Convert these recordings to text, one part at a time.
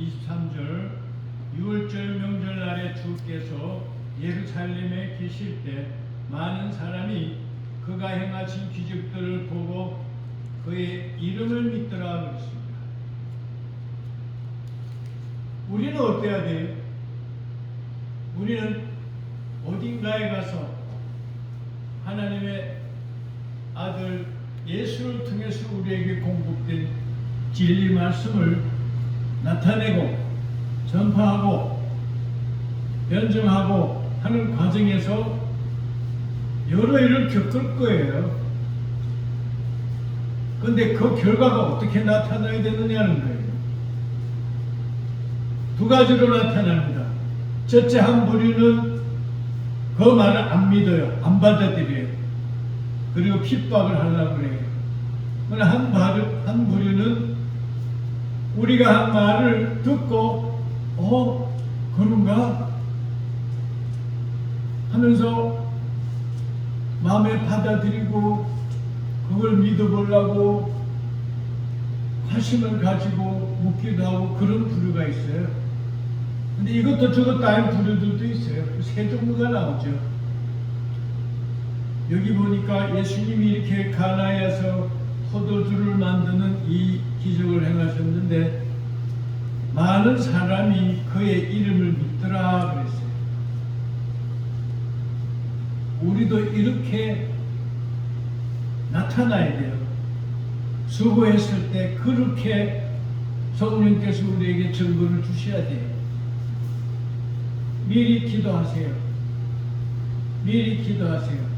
23절 유월절 명절날에 주께서 예루살렘에 계실 때 많은 사람이 그가 행하신 기적들을 보고 그의 이름을 믿더라 그랬습니다. 우리는 어때야 돼요? 우리는 어딘가에 가서 하나님의 아들 예수를 통해서 우리에게 공급된 진리 말씀을 나타내고 전파하고 변증하고 하는 과정에서 여러 일을 겪을 거예요. 그런데 그 결과가 어떻게 나타나야 되느냐는 거예요. 두 가지로 나타납니다. 첫째, 한 부류는 그 말을 안 믿어요. 안 받아들여요. 그리고 핍박을 하려고 그래요. 한 부류는 우리가 한 말을 듣고 그런가? 하면서 마음에 받아들이고 그걸 믿어보려고 확신을 가지고 묻기도 하고 그런 부류가 있어요. 근데 이것도 저것도 아닌 부류들도 있어요. 세 종류가 나오죠. 여기 보니까 예수님이 이렇게 가나에서 포도주를 만드는 이 기적을 행하셨는데 많은 사람이 그의 이름을 믿더라 그랬어요. 우리도 이렇게 나타나야 돼요. 수고했을 때 그렇게 성령께서 우리에게 증거를 주셔야 돼요. 미리 기도하세요. 미리 기도하세요.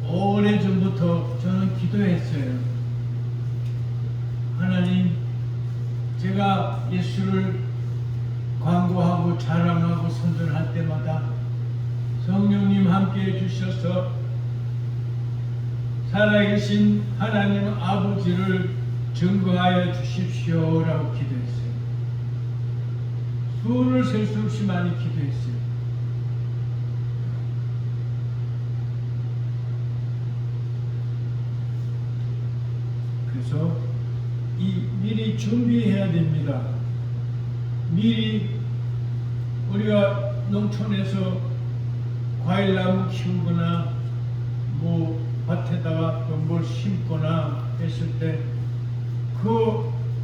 오래전부터 저는 기도했어요. 하나님, 제가 예수를 광고하고 자랑하고 선전할 때마다 성령님 함께해 주셔서 살아계신 하나님 아버지를 증거하여 주십시오라고 기도했어요. 수를 셀 수 없이 많이 기도했어요. 그래서 미리 준비해야 됩니다. 미리 우리가 농촌에서 과일나무 키우거나 밭에다가 뭘 심거나 했을 때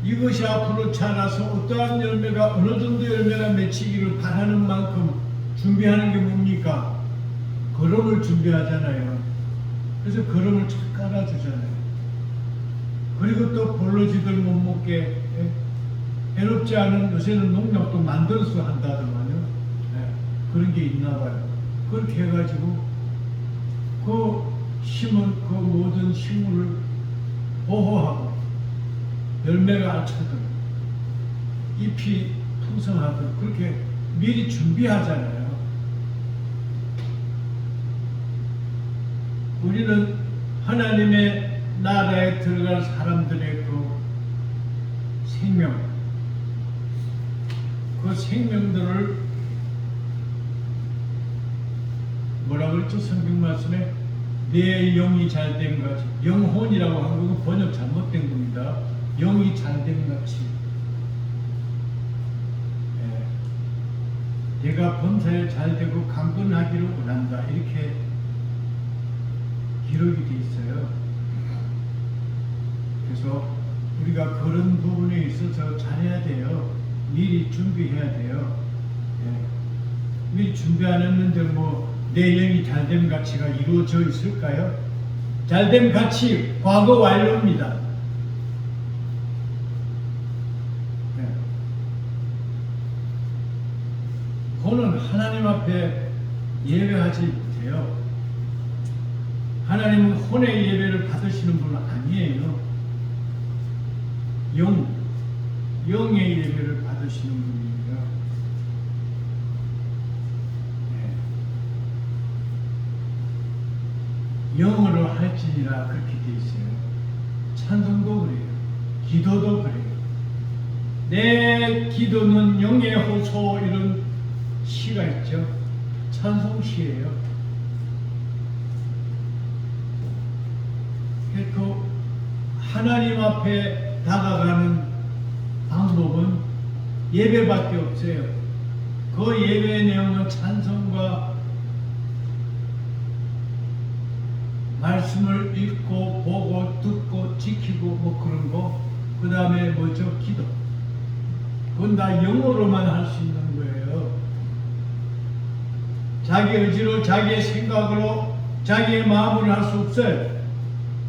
이것이 앞으로 자라서 어떠한 열매가 어느 정도 열매가 맺히기를 바라는 만큼 준비하는 게 뭡니까? 거름을 준비하잖아요. 그래서 거름을 착 깔아주잖아요. 그리고 또 볼러지들 못 먹게 해롭지 않은 요새는 농약도 만들어서 한다더만요. 그런 게 있나 봐요. 그렇게 해가지고 심은 그 모든 식물을 보호하고 열매가 알차도록 잎이 풍성하도록 그렇게 미리 준비하잖아요. 우리는 하나님의 나라에 들어갈 사람들의 그 생명들을 뭐라 그랬죠? 성경 말씀에 내 영이 잘된 같이, 영혼이라고 한 거 번역 잘못된 겁니다. 영이 잘된 같이 내가 범사에 잘되고 강건하기를 원한다 이렇게 기록이 돼 있어요. 그래서 우리가 그런 부분에 있어서 잘해야 돼요. 미리 준비해야 돼요. 미리 준비 안 했는데 내 영이 잘됨 가치가 이루어져 있을까요? 잘됨 가치 과거 완료입니다. 그거는 하나님 앞에 예배하지 못해요. 하나님은 혼의 예배를 받으시는 분은 아니에요. 영의 예배를 받으시는 분입니다. 영으로 할지니라 그렇게 돼 있어요. 찬송도 그래요. 기도도 그래요. 내 기도는 영의 호소 이런 시가 있죠. 찬송시예요. 그 하나님 앞에 다가가는 방법은 예배밖에 없어요. 그 예배의 내용은 찬송과 말씀을 읽고 보고 듣고 지키고 뭐 그런 거, 그 다음에 뭐죠? 기도. 그건 다 영어로만 할 수 있는 거예요. 자기 의지로, 자기의 생각으로, 자기의 마음으로 할 수 없어요.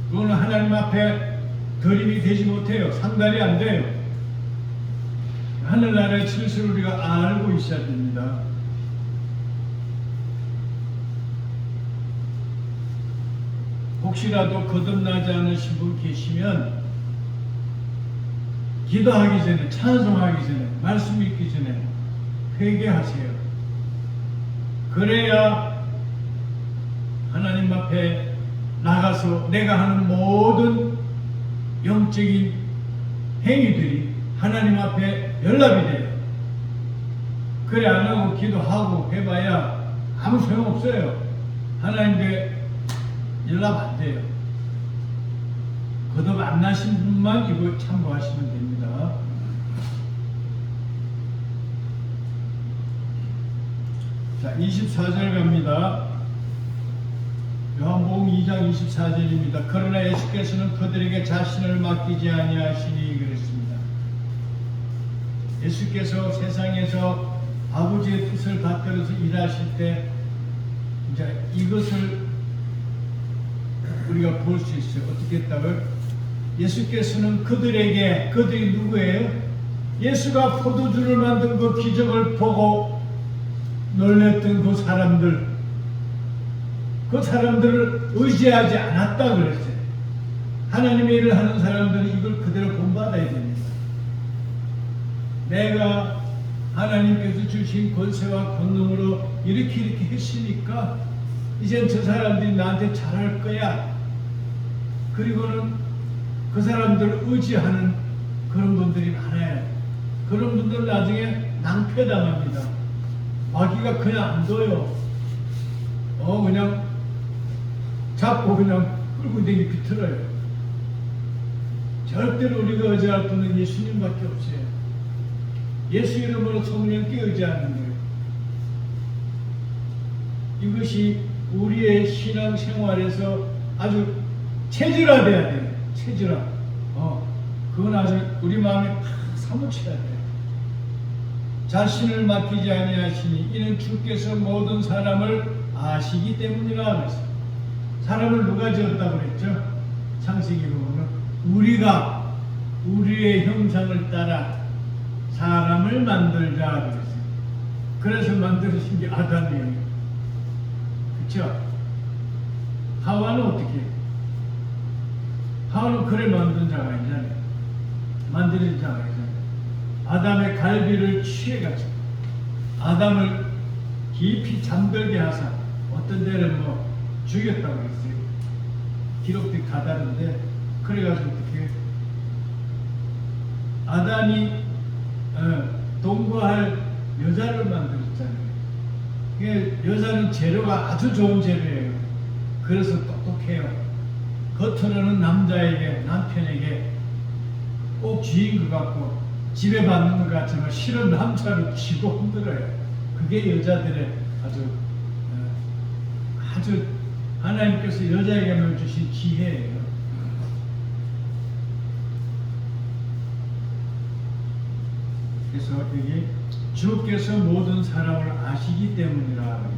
그거는 하나님 앞에 드림이 되지 못해요. 상달이 안 돼요. 하늘나라의 질서를 우리가 알고 있어야 됩니다. 혹시라도 거듭나지 않으신 분 계시면 기도하기 전에, 찬송하기 전에, 말씀 읽기 전에 회개하세요. 그래야 하나님 앞에 나가서 내가 하는 모든 영적인 행위들이 하나님 앞에 연락이 돼요. 그래 안 하고 기도하고 해봐야 아무 소용없어요. 하나님께 연락 안 돼요. 거듭 안 나신 분만 이거 참고하시면 됩니다. 자, 24절 갑니다. 요한복음 2장 24절입니다. 그러나 예수께서는 그들에게 자신을 맡기지 아니하시니 그랬습니다. 예수께서 세상에서 아버지의 뜻을 받들어서 일하실 때 이제 이것을 우리가 볼 수 있어요. 어떻게 했다고요? 예수께서는 그들에게, 그들이 누구예요? 예수가 포도주를 만든 그 기적을 보고 놀랬던 그 사람들을 의지하지 않았다 그랬어요. 하나님의 일을 하는 사람들은 이걸 그대로 본받아야 됩니다. 내가 하나님께서 주신 권세와 권능으로 이렇게 했으니까 이젠 저 사람들이 나한테 잘할 거야. 그리고는 그 사람들을 의지하는 그런 분들이 많아요. 그런 분들 나중에 낭패당합니다. 마귀가 그냥 안 둬요. 그냥 잡고 그냥 끌고 다니 비틀어요. 절대로 우리가 의지할 분은 예수님밖에 없어요. 예수 이름으로 성령께 의지하는 거예요. 이것이 우리의 신앙 생활에서 아주 체질화돼야 돼요. 체질화. 그건 아주 우리 마음에 팍 사무쳐야 돼요. 자신을 맡기지 아니하시니 이는 주께서 모든 사람을 아시기 때문이라 그랬어요. 사람을 누가 지었다고 그랬죠? 창세기 보면 우리가 우리의 형상을 따라 사람을 만들자 그랬어요. 그래서 만들어진 게 아담이에요. 그렇죠? 하와는 어떻게 해요? 하와는 그래 만든 자가 있잖아요. 만드는 자가 있잖아요. 아담의 갈비를 취해가지고 아담을 깊이 잠들게 하사 어떤 데는 뭐 죽였다고 했어요. 기록들이 다 다른데 그래가지고 어떻게 해요? 아담이 동거할 여자를 만들었잖아요. 여자는 재료가 아주 좋은 재료예요. 그래서 똑똑해요. 겉으로는 남편에게 꼭 쥐인 것 같고 집에 받는 것 같지만 실은 남자를 쥐고 흔들어요. 그게 여자들의 아주 하나님께서 여자에게만 주신 지혜예요. 그래서 여기 주께서 모든 사람을 아시기 때문이라 그랬어요.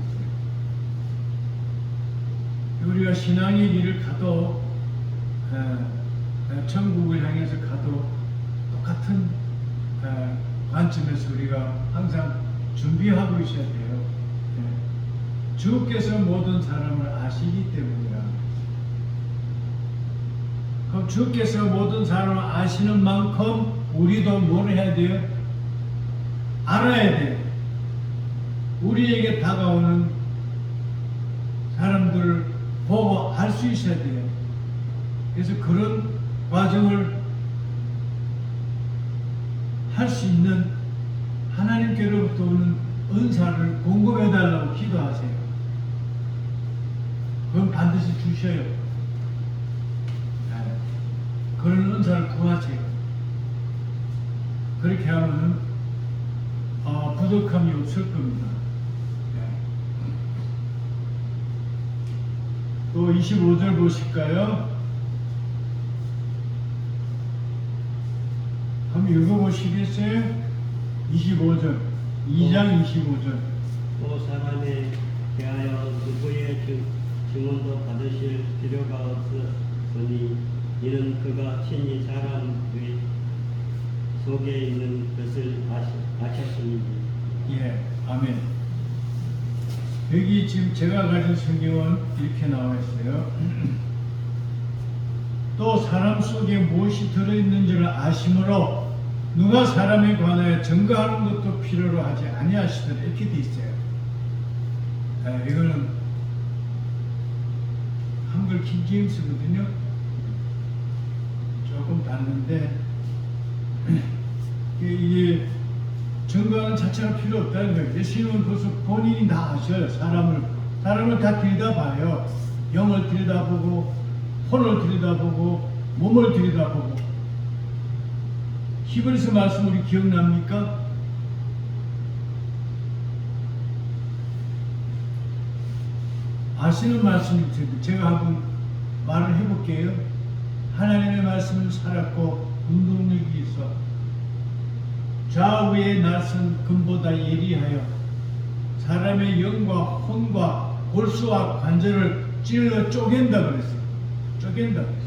우리가 신앙의 길을 가도 천국을 향해서 가도 똑같은 관점에서 우리가 항상 준비하고 있어야 돼요. 주께서 모든 사람을 아시기 때문이라. 그럼 주께서 모든 사람을 아시는 만큼 우리도 뭘 해야 돼요? 알아야 돼요. 우리에게 다가오는 사람들을 보고 알 수 있어야 돼요. 그래서 그런 과정을 할 수 있는 하나님께로부터 오는 은사를 공급해달라고 기도하세요. 그럼 반드시 주셔요. 네. 그런 은사를 구하세요. 그렇게 하면은 부족함이 없을 겁니다. 네. 또 25절 보실까요? 한번 읽어보시겠어요? 25절, 2장 25절. 또 사람에 대하여 누구의 증언도 받으실 필요가 없으니 이는 그가 친히 사람의 속에 있는 것을 아셨으니. 예, 아멘. 여기 지금 제가 가진 성경은 이렇게 나와 있어요. 또 사람 속에 무엇이 들어있는지를 아심으로 누가 사람에 관하여 증거하는 것도 필요로 하지 아니하시더라. 이렇게 돼 있어요. 이거는 한글 킹제임스거든요. 조금 다른데 이게 증거하는 자체가 필요 없다는 거예요. 예수님은 벌써 본인이 다 아셔요. 사람을 다 들여다봐요. 영을 들여다보고 혼을 들여다보고 몸을 들여다보고. 히브리서 말씀 우리 기억납니까? 아시는 말씀이 제가 한번 말을 해볼게요. 하나님의 말씀을 살았고 운동력이 있어 좌우의 낯은 금보다 예리하여 사람의 영과 혼과 골수와 관절을 찔러 쪼갠다 그랬어요. 쪼갠다 그랬어요.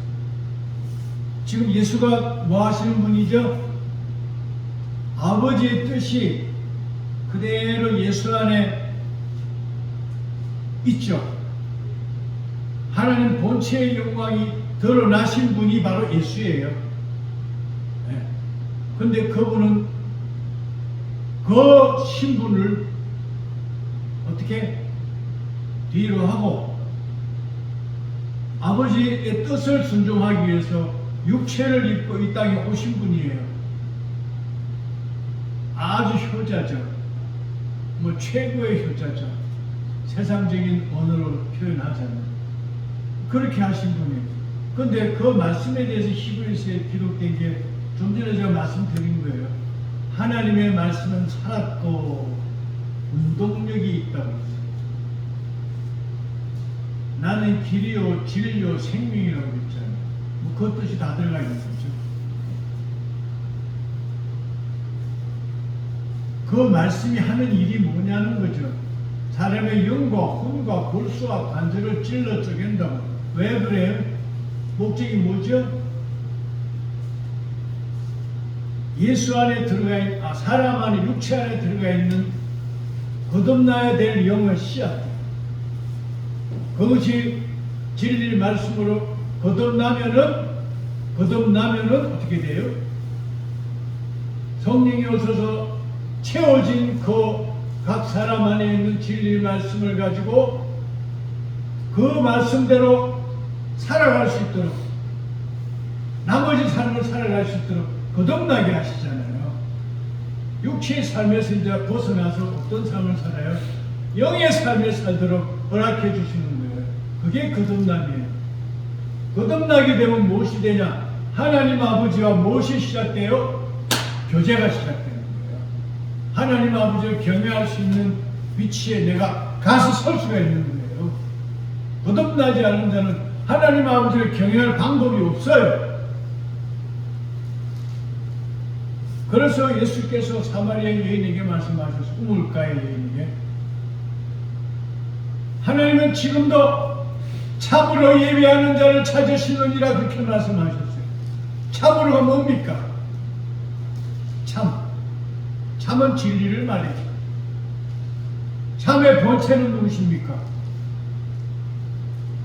지금 예수가 뭐 하시는 분이죠? 아버지의 뜻이 그대로 예수 안에 있죠. 하나님 본체의 영광이 드러나신 분이 바로 예수예요. 그런데 그분은 그 신분을 어떻게 뒤로 하고 아버지의 뜻을 순종하기 위해서 육체를 입고 이 땅에 오신 분이에요. 아주 효자죠. 뭐 최고의 효자죠. 세상적인 언어로 표현하자면 그렇게 하신 분이에요. 그런데 그 말씀에 대해서 히브리서에 기록된 게 좀 전에 제가 말씀드린 거예요. 하나님의 말씀은 살았고 운동력이 있다고 했어요. 나는 길이요 진리요 생명이라고 했잖아요. 뭐 그 뜻이 다 들어가 있는 거죠. 그 말씀이 하는 일이 뭐냐는 거죠. 사람의 영과 혼과 골수와 관절을 찔러 쪼갠다고. 왜 그래요? 목적이 뭐죠? 예수 안에 들어가 있는, 사람 안에 육체 안에 들어가 있는 거듭나야 될 영의 씨앗. 그것이 진리 말씀으로 거듭나면은 어떻게 돼요? 성령이 오셔서 채워진 그 각 사람 안에 있는 진리 말씀을 가지고 그 말씀대로 살아갈 수 있도록 나머지 삶을 살아갈 수 있도록 거듭나게 하시잖아요. 육체의 삶에서 이제 벗어나서 어떤 삶을 살아요? 영의 삶을 살도록 허락해 주시는 거예요. 그게 거듭남이에요. 거듭나게 되면 무엇이 되냐? 하나님 아버지와 무엇이 시작돼요? 교제가 시작되는 거예요. 하나님 아버지를 경외할 수 있는 위치에 내가 가서 설 수가 있는 거예요. 거듭나지 않은 자는 하나님 아버지를 경외할 방법이 없어요. 그래서 예수께서 사마리아 여인에게 말씀하셨어요. 우물가의 여인에게 하나님은 지금도 참으로 예배하는 자를 찾으시느니라 그렇게 말씀하셨어요. 참으로가 뭡니까? 참은 진리를 말해요. 참의 본체는 무엇입니까?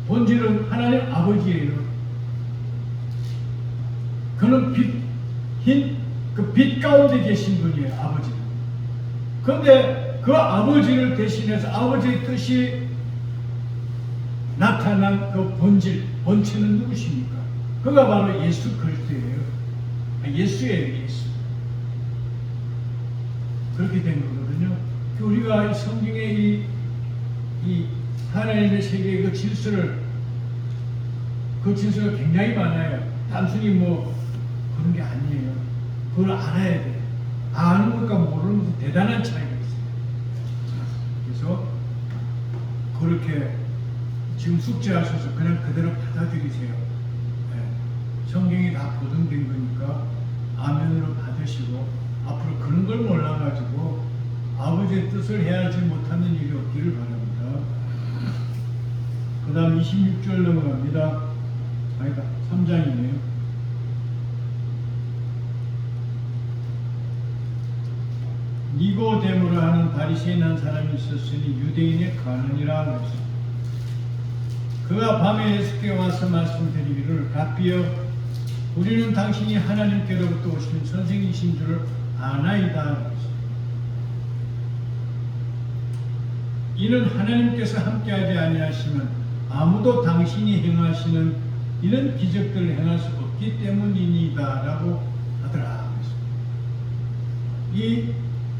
본질은 하나님 아버지예요. 그는 빛 가운데 계신 분이에요. 아버지는. 그런데 그 아버지를 대신해서 아버지의 뜻이 나타난 그 본체는 누구십니까? 그가 바로 예수 그리스도예요. 예수예요. 예수. 그렇게 된 거거든요. 우리가 이 성경의 이 하나님의 세계의 그 질서를, 그 질서가 굉장히 많아요. 단순히 뭐 그런 게 아니에요. 그걸 알아야 돼요. 아는 것과 모르는 것은 대단한 차이가 있어요. 그래서 그렇게 지금 숙제하셔서 그냥 그대로 받아들이세요. 네. 성경이 다 보존된 거니까 아멘으로 받으시고, 앞으로 그런 걸 몰라가지고 아버지의 뜻을 헤아리지 못하는 일이 없기를 바랍니다. 그 다음 26절 넘어갑니다. 아니다, 3장이네요. 니고데모라 하는 바리새인 한 사람이 있었으니 유대인의 관원이라 그랬습니다. 그가 밤에 예수께 와서 말씀드리기를, rabbi여, 우리는 당신이 하나님께로부터 오신 선생이신 줄을 아나이다. 이는 하나님께서 함께하지 아니하시면 아무도 당신이 행하시는 이런 기적들을 행할 수 없기 때문이니다 라고 하더라. 이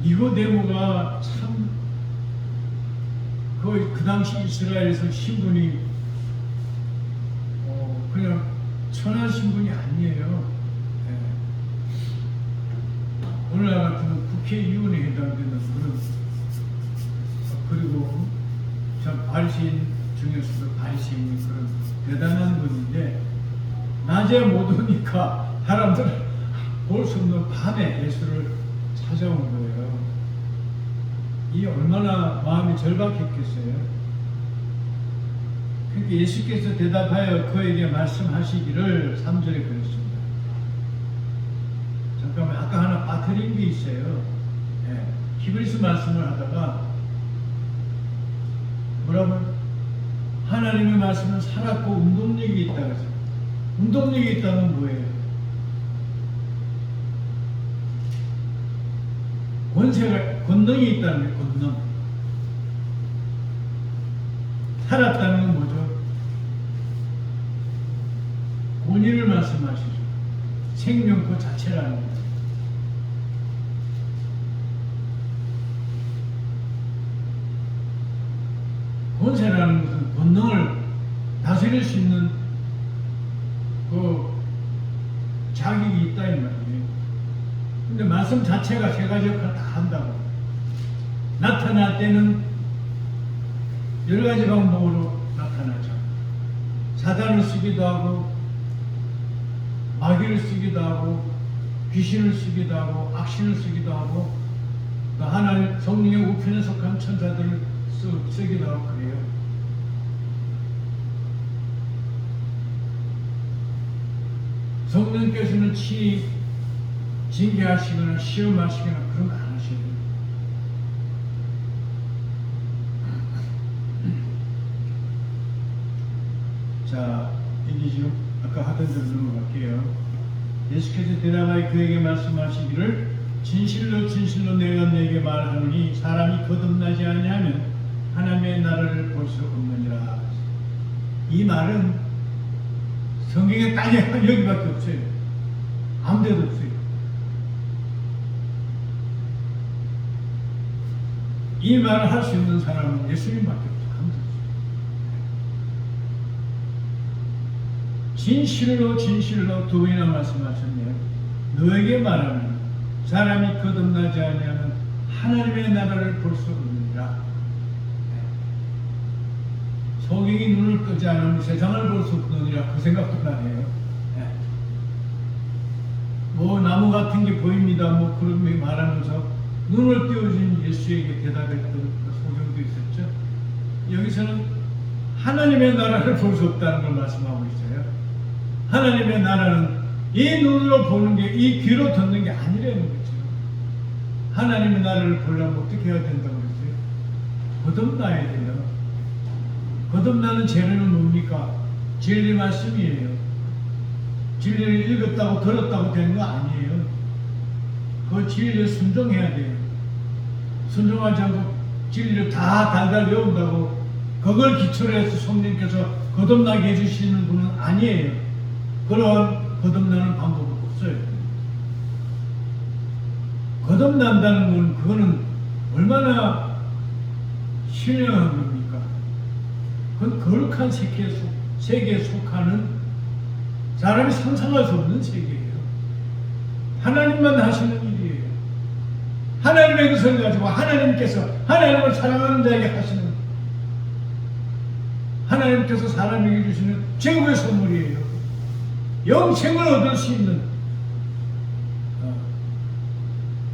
니고데모가 참 그 당시 이스라엘에서 신분이 그냥 천한 신분이 아니에요. 네. 오늘날 같으면 국회의원에 해당되는 그런, 그리고 참 바리새인 중에서도 바리새인이 그런 대단한 분인데, 낮에 못 오니까 사람들 볼 수 없는 밤에 예수를 찾아온 거예요. 이 얼마나 마음이 절박했겠어요. 그러니까 예수께서 대답하여 그에게 말씀하시기를 3절에 그랬습니다. 잠깐만, 아까 하나 빠뜨린 게 있어요. 네. 히브리서 말씀을 하다가 뭐라고? 하나님의 말씀은 살았고 운동력이 있다 그랬어요. 운동력이 있다는 뭐예요? 권능이 있다는 거예요. 권능. 살았다는 건 뭐죠? 권위를 말씀하시죠. 생명 그 자체라는 거예요. 권세라는 것은 권능을 다스릴 수 있는 그 자격이 있다 이 말이에요. 근데 말씀 자체가 세 가지 역할을 다 한다고. 나타날 때는 여러 가지 방법으로 나타나죠. 사단을 쓰기도 하고, 마귀를 쓰기도 하고, 귀신을 쓰기도 하고, 악신을 쓰기도 하고, 하나님 성령의 우편에 속한 천사들을 쓰기도 하고 그래요. 성령께서는 친히 징계하시거나 시험하시거나 그런 거 안 하셔요. 자, 이제 지금 아까 하던 대로 넘어갈게요. 예수께서 대답하여 그에게 말씀하시기를, 진실로 진실로 내가 네게 말하노니 사람이 거듭나지 아니하면 하나님의 나라를 볼 수 없느니라. 이 말은 성경에 딱 여기밖에 없어요. 아무 데도 없어요. 이 말을 할 수 있는 사람은 예수님밖에 없어요. 아무도 없어요. 진실로 진실로 두 번이나 말씀하셨네요. 너에게 말하면 사람이 거듭나지 아니하면 하나님의 나라를 볼 수 없느니라. 성경이 눈을 뜨지 않으면 세상을 볼 수 없느니라, 그 생각도 나네요. 뭐 나무 같은 게 보입니다, 뭐 그런 말하면서 눈을 띄워준 예수에게 대답했던 그 소경도 있었죠. 여기서는 하나님의 나라를 볼 수 없다는 걸 말씀하고 있어요. 하나님의 나라는 이 눈으로 보는 게, 이 귀로 듣는 게 아니라는 거죠. 하나님의 나라를 보려면 어떻게 해야 된다고 그랬어요? 거듭나야 돼요. 거듭나는 재료는 뭡니까? 진리 말씀이에요. 진리를 읽었다고 들었다고 되는 거 아니에요. 그 진리를 순종해야 돼요. 순종하지 않고 진리를 다 달달 외운다고 그걸 기초로 해서 성령께서 거듭나게 해주시는 분은 아니에요. 그런 거듭나는 방법은 없어요. 거듭난다는 건 그거는 얼마나 불신령한 겁니까? 그건 거룩한 세계에 속하는 사람이 상상할 수 없는 세계예요. 하나님만 하시는 일이에요. 하나님의 것을 가지고 하나님께서 하나님을 사랑하는 자에게 하시는, 하나님께서 사람에게 주시는 최고의 선물이에요. 영생을 얻을 수 있는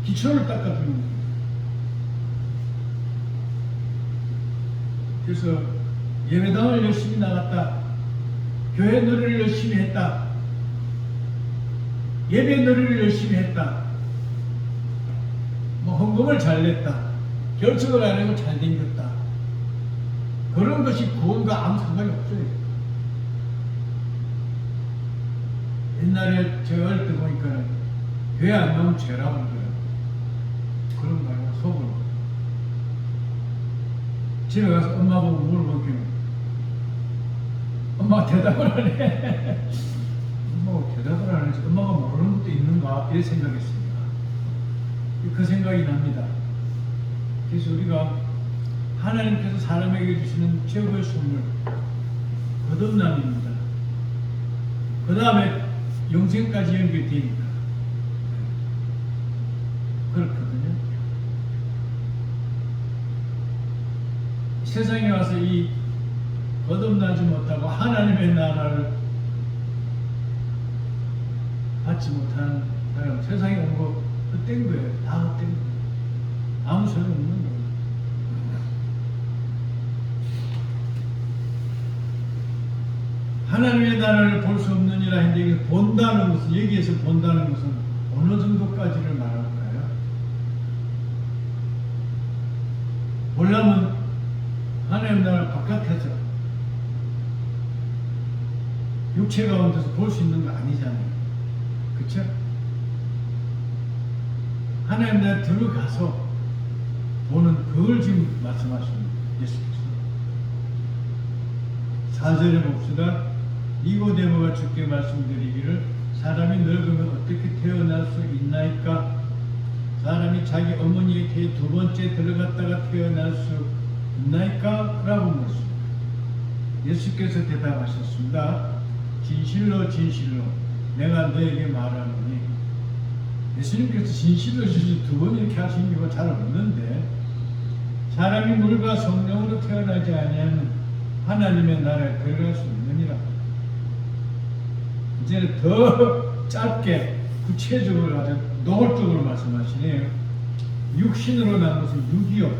기초를 닦아주는 거예요. 그래서 예배당을 열심히 나갔다, 교회 노래를 열심히 했다, 예배 노래를 열심히 했다, 뭐 헌금을 잘 냈다, 결석을 안 하고 잘 댕겼다, 그런 것이 구원과 아무 상관이 없어요. 옛날에 제가 어릴 때 보니까 교회 안 나오면 죄라고 그러더라고요. 그런가요? 속으로. 집에 가서 엄마 보고 물어보기는 엄마가 대답을 안 해. 엄마가 대답을 안 해서 엄마가 모르는 것도 있는가 이런 생각했습니다. 그 생각이 납니다. 그래서 우리가 하나님께서 사람에게 주시는 최고의 선물 거듭남입니다. 그 다음에 영생까지 연결되니까 그렇거든요. 세상에 와서 이 거듭나지 못하고 하나님의 나라를 받지 못하는 사람, 세상에 온 거 헛된 거예요. 다 헛된 거예요. 아무 소용없는 거예요. 하나님의 나라를 볼 수 없느니라 했는데, 본다는 것은, 여기에서 본다는 것은 어느 정도까지를 말할까요? 보려면 하나님의 나라를 바깥에서 육체 가운데서 볼 수 있는 거 아니잖아요. 그쵸? 하나님 나라에 들어가서 보는 그걸 지금 말씀하시는 예수께서. 4절에 봅시다. 니고데모가 주께 말씀드리기를 사람이 늙으면 어떻게 태어날 수 있나이까? 사람이 자기 어머니의 태에 두 번째 들어갔다가 태어날 수 있나이까? 라고 묻습니다. 예수께서 대답하셨습니다. 진실로 진실로 내가 너에게 말하노니. 예수님께서 진실로 진실로 두 번 이렇게 하신 이유가 잘 없는데, 사람이 물과 성령으로 태어나지 아니하면 하나님의 나라에 들어갈 수 있느니라. 이제는 더 짧게 구체적으로 아주 노골적으로 말씀하시네요. 육신으로 난 것은 육이요,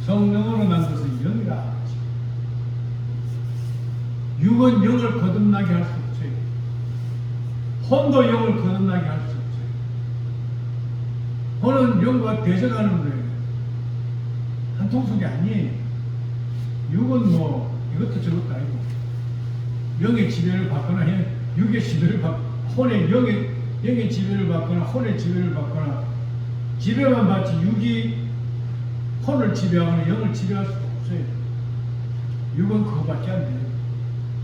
성령으로 난 것은 영이라. 육은 영을 거듭나게 할 수 없어요. 혼도 영을 거듭나게 할 수 없어요. 혼은 영과 대적하는 거예요. 한 통속이 아니에요. 육은 뭐 이것도 저것도 아니고, 영의 지배를 받거나 육의 지배를 혼의 영의 지배를 받거나 혼의 지배를 받거나, 지배만 받지 육이 혼을 지배하거나 영을 지배할 수 없어요. 육은 그거밖에 안 돼요.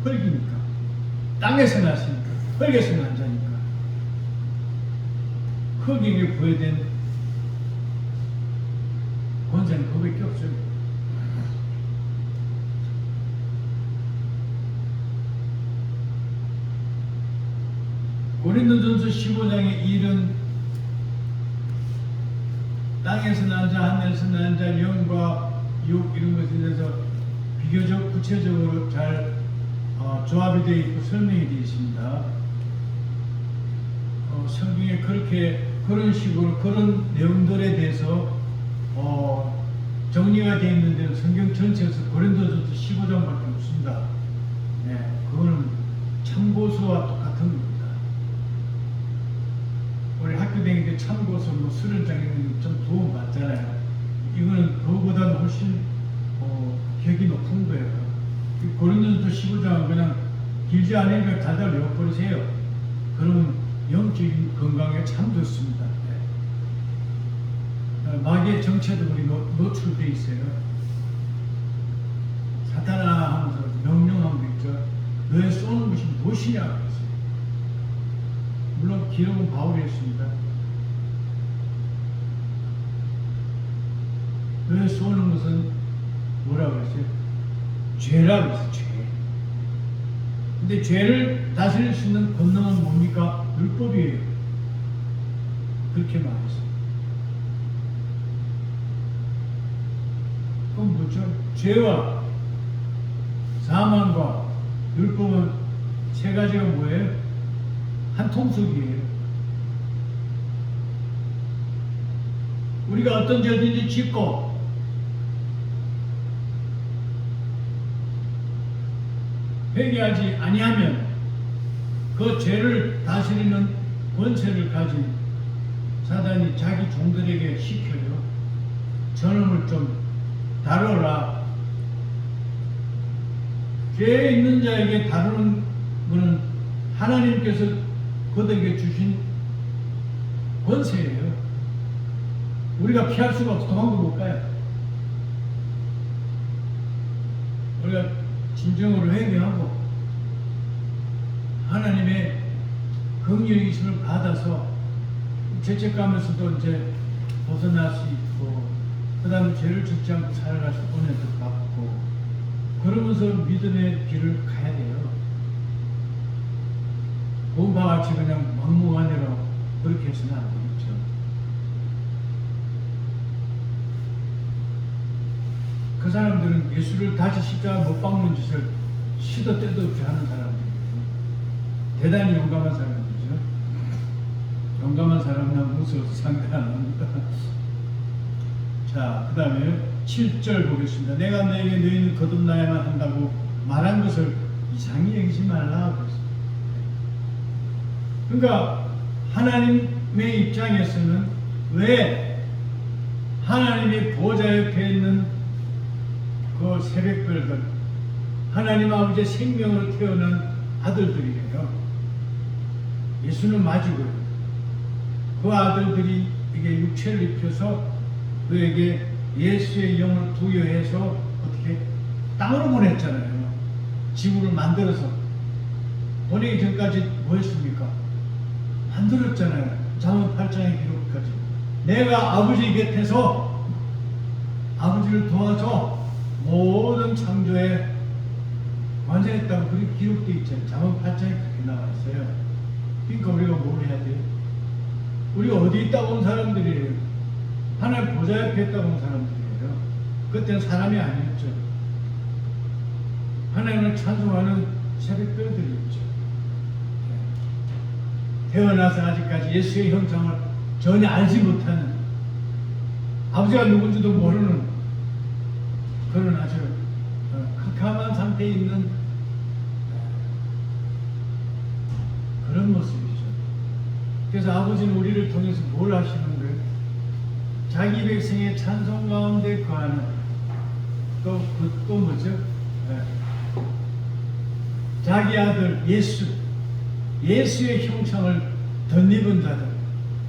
흙이니까, 땅에서 났으니까, 흙에서 난 자니까, 흙에게 부여된 권세는 그거밖에 없어요. 고린도전서 15장의 일은 땅에서 난 자, 하늘에서 난 자, 영과 육 이런 것에 대해서 비교적 구체적으로 잘 조합이 되어 있고 설명이 되어 있습니다. 성경에 그런 식으로 그런 내용들에 대해서 정리가 되어 있는데 성경 전체에서 고린도전서 15장밖에 없습니다. 네, 그거는 참고서와 똑같은 겁니다. 우리 학교 다닐 때 참고서 뭐 수련장에는 좀 도움 받잖아요. 이거는 그거보다는 훨씬 격이 높은 거예요. 고린도전서 15장은 그냥 길지 않으니까 다들 외워버리세요. 그러면 영적인 건강에 참 좋습니다. 네. 마귀의 정체도 우리 노출되어 있어요. 사탄아 하면서 명령한 거 있죠. 너의 쏘는 것이 무엇이냐 그랬어요. 물론 기록은 바울이 했습니다. 너의 쏘는 것은 뭐라고 그랬어요? 죄라고 했어요. 죄. 근데 죄를 다스릴 수 있는 권능은 뭡니까? 율법이에요. 그렇게 말했어요. 그럼 뭐죠? 죄와 사망과 율법은 세 가지가 뭐예요? 한 통속이에요. 우리가 어떤 죄든지 짓고 회개하지 아니하면 그 죄를 다스리는 권세를 가진 사단이 자기 종들에게 시켜요. 저놈을 좀 다뤄라. 죄에 있는 자에게 다루는 것은 하나님께서 그들에게 주신 권세예요. 우리가 피할 수가 없어. 도망도 못 가요. 우리가 진정으로 회개하고 하나님의 긍휼의 있음을 받아서 죄책감에서도 이제 벗어날 수 있고, 그 다음에 죄를 짓지 않고 살아갈 수 은혜도 받고, 그러면서 믿음의 길을 가야 돼요. 본바 같이 그냥 막무가내로 그렇게 해서는 안 되겠죠. 그 사람들은 예수를 다시 십자가 못 박는 짓을 시도 때도 없이 하는 사람들이에요. 대단히 용감한 사람들이죠. 용감한 사람은 무서워서 상대 안 합니다. 자, 그 다음에 7절 보겠습니다. 내가 너에게 너희는 거듭나야만 한다고 말한 것을 이상히 여기지 말라. 그러니까 하나님의 입장에서는 왜 하나님의 보좌 옆에 있는 그 새벽별들, 하나님 아버지의 생명으로 태어난 아들들이에요. 예수는 맞이고요. 그 아들들이 이게 육체를 입혀서 그에게 예수의 영을 부여해서 어떻게 땅으로 보냈잖아요. 지구를 만들어서. 보내기 전까지 뭐 했습니까? 만들었잖아요. 잠언 8장의 기록까지. 내가 아버지 곁에서 아버지를 도와줘 모든 창조에 완전했다고 그렇게 기록되어 있잖아요. 잠언 8장에 그렇게 나와 있어요. 그러니까 우리가 뭘 해야 돼요? 우리가 어디 있다고 온 사람들이에요? 하나님 보좌 옆에 있다고 온 사람들이에요. 그때는 사람이 아니었죠. 하나님을 찬송하는 새벽별들이었죠. 태어나서 아직까지 예수의 형상을 전혀 알지 못하는, 아버지가 누군지도 모르는 그런 아주 캄캄한 상태에 있는 그런 모습이죠. 그래서 아버지는 우리를 통해서 뭘 하시는 거예요? 자기 백성의 찬송 가운데 거하는, 또 뭐죠? 자기 아들 예수의 형상을 덧입은 자들,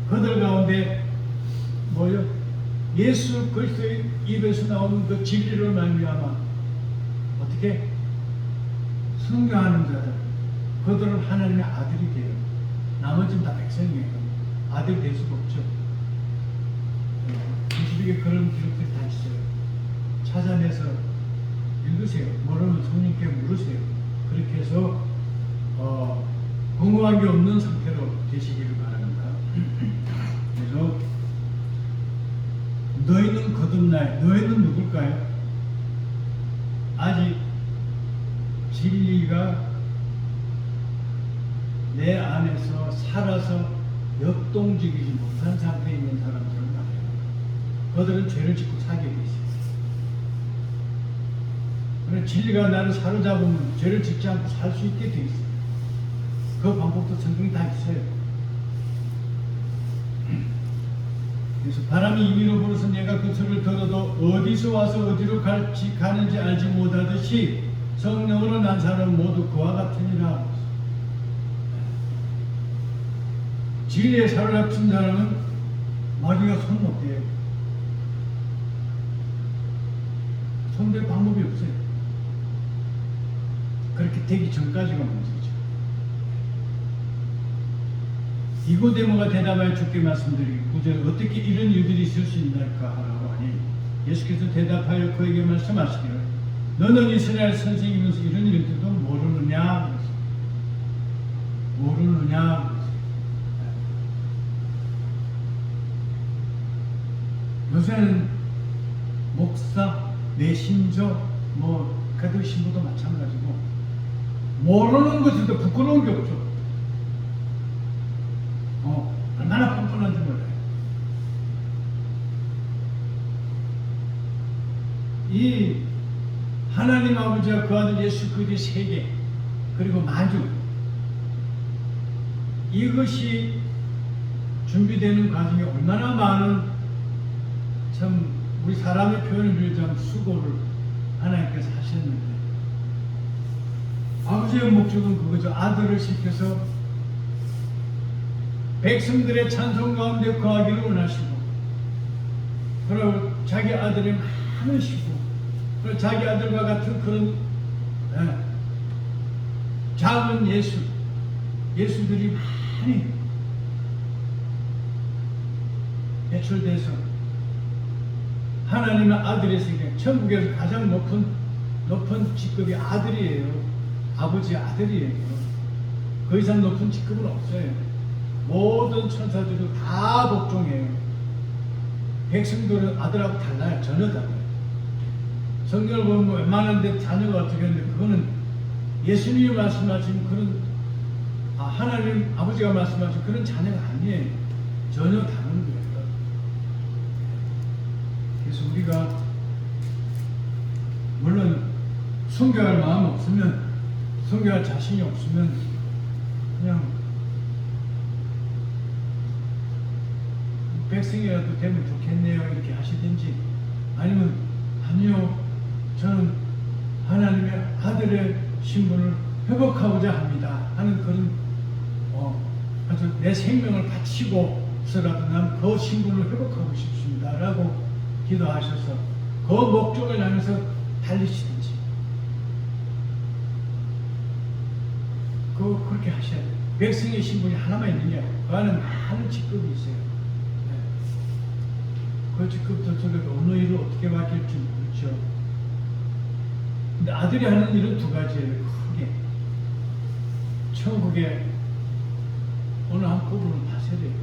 그들 가운데 뭐요? 예수 그리스도의 입에서 나오는 그 진리를 말미암아 어떻게 순교하는 자들, 그들은 하나님의 아들이 돼요. 나머지는 다 백성이에요. 아들이 될 수가 없죠. 22개 그런 기록들이 다 있어요. 찾아내서 읽으세요. 모르면 성령께 물으세요. 그렇게 해서 궁금한 게 없는 상태로 되시기를 바랍니다. 그래서 너희는 거듭나야. 너희는 누굴까요? 아직 진리가 내 안에서 살아서 역동적이지 못한 상태에 있는 사람들은 말이에요. 그들은 죄를 짓고 살게 돼 있어요. 그러나 진리가 나를 사로잡으면 죄를 짓지 않고 살 수 있게 돼 있어요. 그 방법도 성경이 다 있어요. 그래서 바람이 이리로 불어서 내가 그 소리를 들어도 어디서 와서 어디로 가는지 알지 못하듯이 성령으로 난 사람은 모두 그와 같으니라. 진리에 사로잡힌 사람은 마귀가 손 못 대요. 손댈 방법이 없어요. 그렇게 되기 전까지가 문제죠. 니고데모가 대답하여 주께 말씀드리기 9절 어떻게 이런 일들이 있을 수 있나이까 하라고 하니 예수께서 대답하여 그에게 말씀하시기를 너는 이스라엘 선생이면서 이런 일들도 모르느냐? 모르느냐? 요새는 목사, 내신조, 가톨릭 신부도 마찬가지고 모르는 것에도 부끄러운 게 없죠. 얼마나 뻔뻔한지 몰라요. 이 하나님 아버지와 그 아들 예수 그리스도의 세계 그리고 마주 이것이 준비되는 과정에 얼마나 많은 참 우리 사람의 표현을 빌자면 수고를 하나님께서 하셨는데 아버지의 목적은 그거죠. 아들을 시켜서 백성들의 찬송 가운데 거하기를 원하시고 그리고 자기 아들의 많은 시고 그리고 자기 아들과 같은 그런 작은 예수들이 많이 배출돼서 하나님의 아들의 세계, 천국에서 가장 높은 직급이 아들이에요. 아버지의 아들이에요. 그 이상 높은 직급은 없어요. 모든 천사들도 다 복종해요. 백성들은 아들하고 달라요. 전혀 달라요. 성경을 보면 웬만한 데 자녀가 어떻게 하는데 그거는 예수님이 말씀하신 그런 하나님 아버지가 말씀하신 그런 자녀가 아니에요. 전혀 다른 거예요. 그래서 우리가 물론 순교할 마음 없으면 순교할 자신이 없으면 그냥 백성이라도 되면 좋겠네요 이렇게 하시든지 아니면 아니요 저는 하나님의 아들의 신분을 회복하고자 합니다 하는 그런 아주 내 생명을 바치고서라도 난 그 신분을 회복하고 싶습니다 라고 기도하셔서 그 목적을 향해서 달리시든지 그렇게 하셔야 돼요. 백성의 신분이 하나만 있는 게 아니고 그 안에 많은 직급이 있어요. 그 직급들 속에서 어느 일을 어떻게 맡길지 모르죠. 근데 아들이 하는 일은 두 가지예요. 크게 천국에 어느 한 부분을 봐셔야 돼요.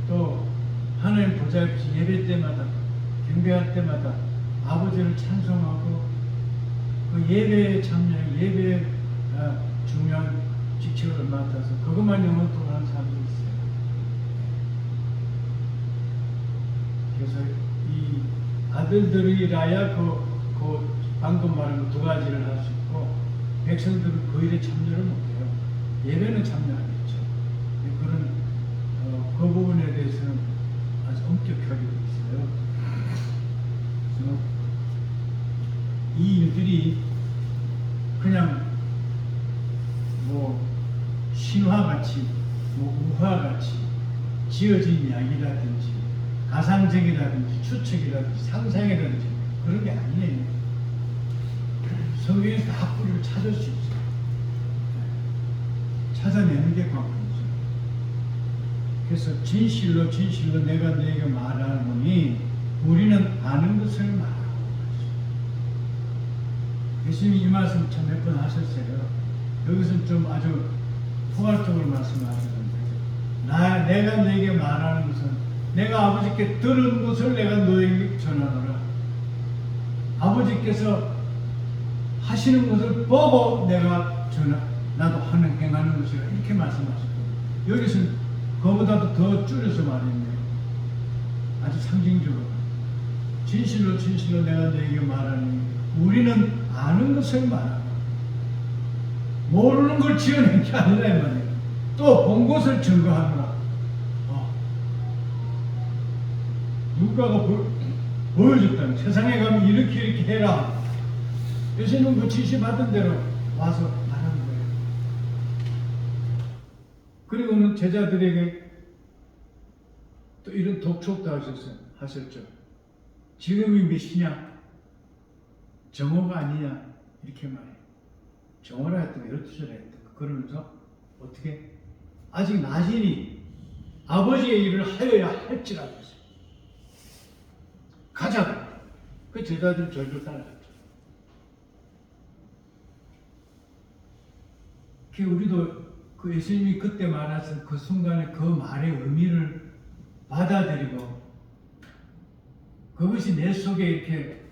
또 하나님 보좌 없이 예배 때마다 경배할 때마다 아버지를 찬송하고 그 예배에 참여해 예배에 중요한 직책을 맡아서 그것만 영원토록 하는 사람도 있어요. 그래서 이 아들들이라야 그 방금 말한 두 가지를 할 수 있고 백성들은 그 일에 참여를 못해요. 예배는 참여하겠죠. 그런 그 부분에 대해서는 아주 엄격하게 있어요. 그래서 이 일들이 그냥 신화같이 우화같이 지어진 이야기라든지 가상적이라든지 추측이라든지 상상이라든지 그런 게 아니에요. 성경에서 다 뿌리를 찾을 수 있어요. 찾아내는 게 관건이죠. 그래서 진실로 내가 너에게 말하노니 우리는 아는 것을 말하고 예수님이 이 말씀 참 몇 번 하셨어요. 여기서는 좀 아주 포괄적으로 말씀하시는데 내가 너에게 말하는 것은 내가 아버지께 들은 것을 내가 너에게 전하노라. 아버지께서 하시는 것을 보고 내가 나도 행하는 것이라 이렇게 말씀하셨고 여기서는 그보다도 더 줄여서 말했네요. 아주 상징적으로 진실로 내가 너에게 말하니 우리는 아는 것을 말하고 모르는 걸 지어낸 게 아니라 이 말이에요. 또 본 것을 증거하노라. 누가가 보여줬다는 세상에 가면 이렇게 해라. 예수님은 그 지시 받은 대로 와서 말하는 거예요. 그리고는 제자들에게 또 이런 독촉도 하셨죠. 지금이 몇 시냐? 정오가 아니냐? 이렇게 말해요. 정오라 했던 거 12시라 했던 거. 그러면서 어떻게? 아직 낮이니 아버지의 일을 하여야 할지라도 가자. 그 제자들 절로 따라갔죠. 우리도 그 예수님이 그때 말하신 그 순간에 그 말의 의미를 받아들이고 그것이 내 속에 이렇게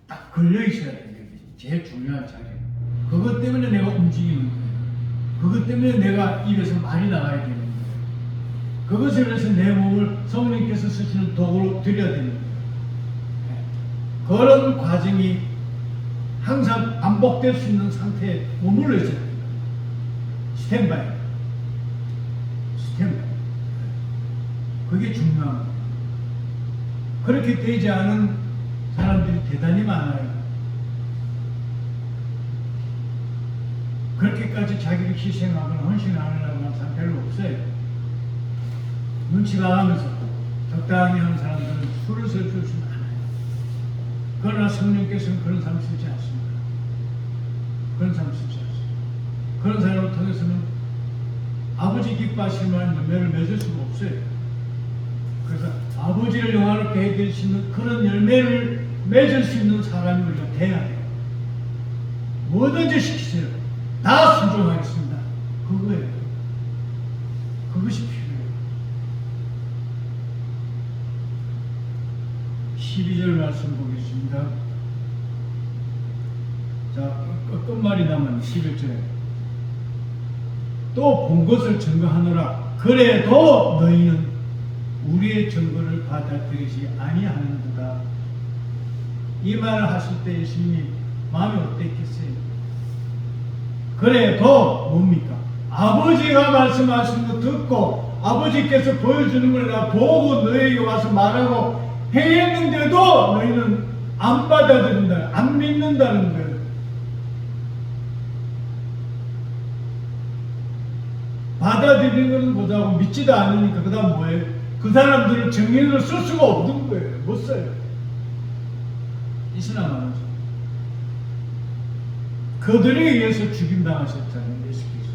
딱 걸려 있어야 돼요. 제일 중요한 자리예요. 그것 때문에 내가 움직이는 거예요. 그것 때문에 내가 입에서 말이 나가야 되는 거예요. 그것을 위해서 내 몸을 성령께서 쓰시는 도구로 드려야 되는 거예요. 그런 과정이 항상 반복될 수 있는 상태에 머물러 있어야 돼요. 스탠바이. 그게 중요한 거예요. 그렇게 되지 않은 사람들이 대단히 많아요. 그렇게까지 자기를 희생하거나 헌신하려고 하는 사람 별로 없어요. 눈치가 가면서 적당히 하는 사람들은 술을 쓸 수 많아요. 그러나 성령께서는 그런 사람 쓰지 않습니다. 그런 사람 쓰지 않습니다. 그런 사람을 통해서는 아버지 기뻐하실 만한 열매를 맺을 수가 없어요. 그래서 아버지를 영화롭게 해드릴 수 있는 그런 열매를 맺을 수 있는 사람이 우리가 돼야 돼요. 뭐든지 시키세요. 다 순종하겠습니다. 그거예요. 그것이 필요해요. 12절 말씀 보겠습니다. 자, 끝말이 남은 11절에 또 본 것을 증거하노라. 그래도 너희는 우리의 증거를 받아들이지 아니하는도다. 이 말을 하실 때 예수님이 마음이 어땠겠어요? 그래도 뭡니까? 아버지가 말씀하신 거 듣고 아버지께서 보여주는 걸 내가 보고 너희에게 와서 말하고 행했는데도 너희는 안 받아들인다, 안 믿는다는 거예요. 받아들이는 것하고 믿지도 않으니까 그 다음 뭐예요? 그 사람들을 정인으로 쓸 수가 없는 거예요. 못 써요. 이스나 말하죠. 그들에 의해서 죽임당하셨잖아요. 예수께서.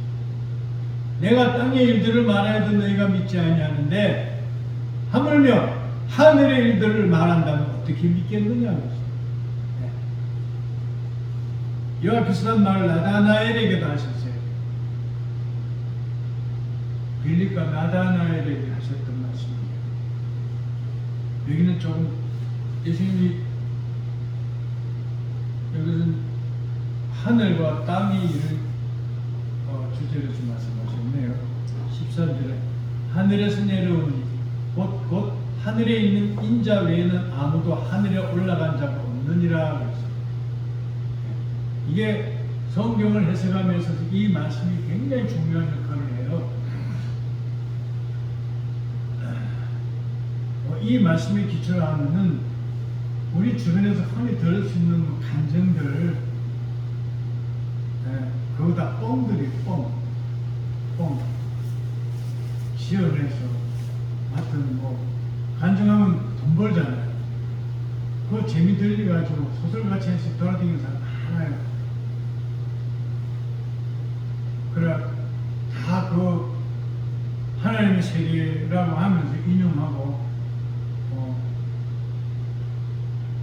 내가 땅의 일들을 말하여도 너희가 믿지 아니하는데 하물며 하늘의 일들을 말한다면 어떻게 믿겠느냐. 이와 비슷한 말을 나다나엘에게도 하셨어요. 빌립과 나다나엘에게 하셨던 말씀입니다. 여기는 조금 예수님이 여기서는 하늘과 땅이 이런 주제로 좀 말씀하셨네요. 13절에 하늘에서 내려오니 곧 하늘에 있는 인자 외에는 아무도 하늘에 올라간 자가 없느니라. 그랬어요. 이게 성경을 해석하면서 이 말씀이 굉장히 중요한 역할을 해요. 이 말씀에 기초로 하면은 우리 주변에서 흔히 들을 수 있는 간증들, 그거 다 뻥들이 뻥 지어내서 하여튼 뭐 간증하면 돈 벌잖아요. 그거 재미 들려가지고 소설같이 해서 돌아다니는 사람 많아요. 그래 다 그 하나님의 세계라고 하면서 인용하고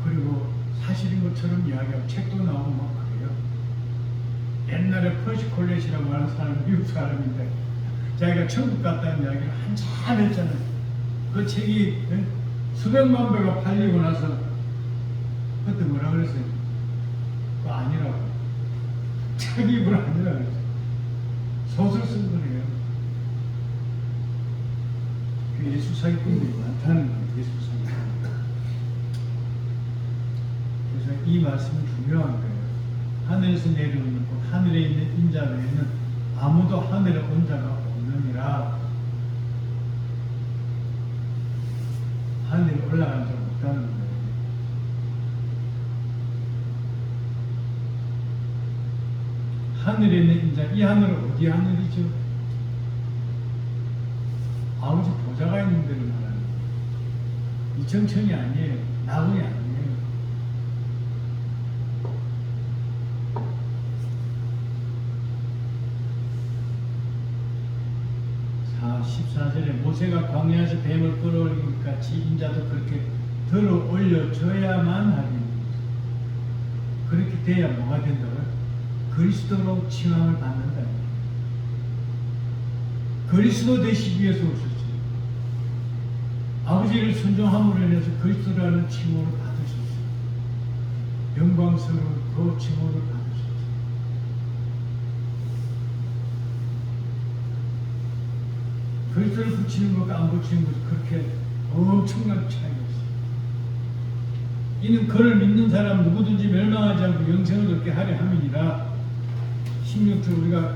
그리고 사실인 것처럼 이야기하고 책도 나오고 막 그래요. 옛날에 퍼시 콜렛이라고 하는 사람은 미국 사람인데 자기가 천국 갔다는 이야기를 한참 했잖아요. 그 책이 수백만 배가 팔리고 나서 그때 뭐라 그랬어요? 그거 아니라고. 자기 입으로 아니라고 그랬어요. 소설 쓴 거예요. 그 예수 사기꾼들이 많다는 거예요. 예수 사기꾼. 그래서 이 말씀은 중요한 거예요. 하늘에서 내려오는 것, 하늘에 있는 인자 외에는 아무도 하늘에 온 자가 없느니라. 하늘에 올라간 자가 없다는 거예요. 하늘에 있는 인자, 이 하늘은 어디 하늘이죠? 아버지 보좌가 있는 데를 말하는 거예요. 이 정천이 아니에요. 나군이 아니에요. 자, 14절 4절에 모세가 광야에서 뱀을 끌어올린 것 같이 인자도 그렇게 들어 올려져야만 하리니 그렇게 돼야 뭐가 된다고요? 그리스도로 칭함을 받는다. 그리스도 되시기 위해서 오셨어요. 아버지를 순종함으로 인해서 그리스도라는 칭호를 받으셨어요. 영광스러운 그 칭호를 받으셨어요. 그리스도를 붙이는 것과 안 붙이는 것이 그렇게 엄청난 차이가 있어요. 이는 그를 믿는 사람 누구든지 멸망하지 않고 영생을 얻게 하려 함이니라. 16절 우리가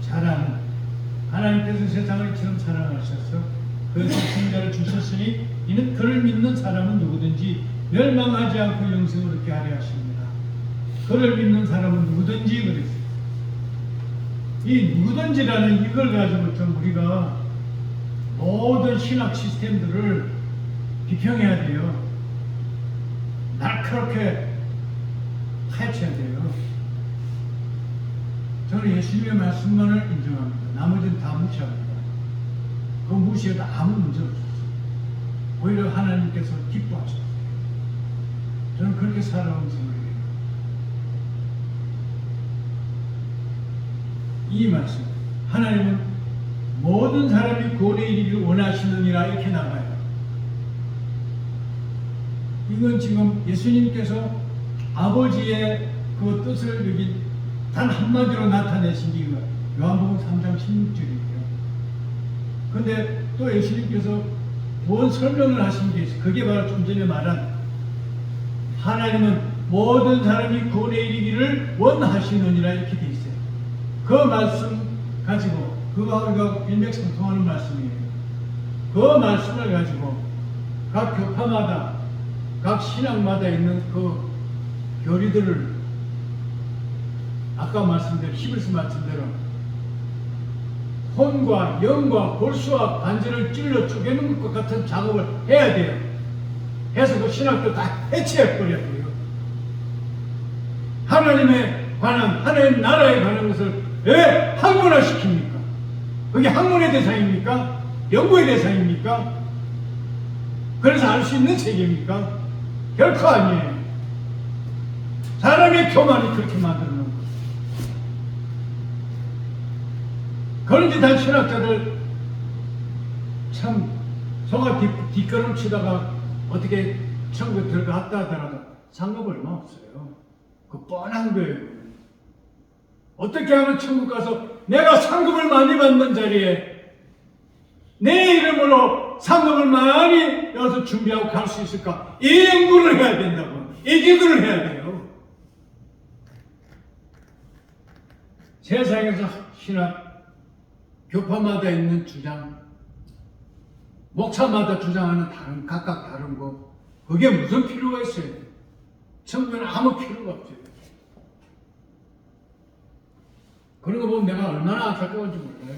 잘 아는 하나님께서 세상을 이처럼 사랑하셔서 그 독생자를 주셨으니 이는 그를 믿는 사람은 누구든지 멸망하지 않고 영생을 얻게 하려 하십니다. 그를 믿는 사람은 누구든지 그랬어요. 이 누구든지라는 이걸 가지고 좀 우리가 모든 신학 시스템들을 비평해야 돼요. 날카롭게 파헤쳐야 돼요. 저는 예수님의 말씀만을 인정합니다. 나머지는 다 무시합니다. 그 무시해도 아무 문제 없었어요. 오히려 하나님께서 기뻐하셨어요. 저는 그렇게 살아온 생각이에요. 이 말씀, 하나님은 모든 사람이 구원에 이르기를 원하시느니라 이렇게 나와요. 이건 지금 예수님께서 아버지의 그 뜻을 여기 단 한마디로 나타내신 게 요한복음 3장 16절이에요. 그런데 또 예수님께서 뭔 설명을 하신 게 있어요. 그게 바로 좀 전에 말한 하나님은 모든 사람이 구원에 이르기를 원하시느니라 이렇게 돼 있어요. 그 말씀 가지고 그거 우리가 일맥상통하는 말씀이에요. 그 말씀을 가지고 각 교파마다 각 신학마다 있는 그 교리들을 아까 말씀대로 히브리서 말씀대로 혼과 영과 골수와 관절을 찔러 쪼개는 것과 같은 작업을 해야 돼요. 해서 그 신학도 다 해체해버려요. 하나님에 관한 하나님 나라에 관한 것을 왜 학문화시킵니까? 그게 학문의 대상입니까? 연구의 대상입니까? 그래서 알 수 있는 세계입니까? 결코 아니에요. 사람의 교만이 그렇게 만들어 놓은 거예요. 그런데 단 신학자들 참 소가 뒷걸음 치다가 어떻게 천국에 들어갔다 하더라도 상급 얼마 없어요. 그 뻔한 거예요. 어떻게 하면 천국 가서 내가 상급을 많이 받는 자리에 내 이름으로 상급을 많이 여기서 준비하고 갈 수 있을까? 이 연구를 해야 된다고. 이 기도를 해야 돼요. 세상에서 신학 교파마다 있는 주장, 목사마다 주장하는 각각 다른 거, 그게 무슨 필요가 있어요? 천국에는 아무 필요가 없어요. 그런 거 보면 내가 얼마나 안타까운지 몰라요.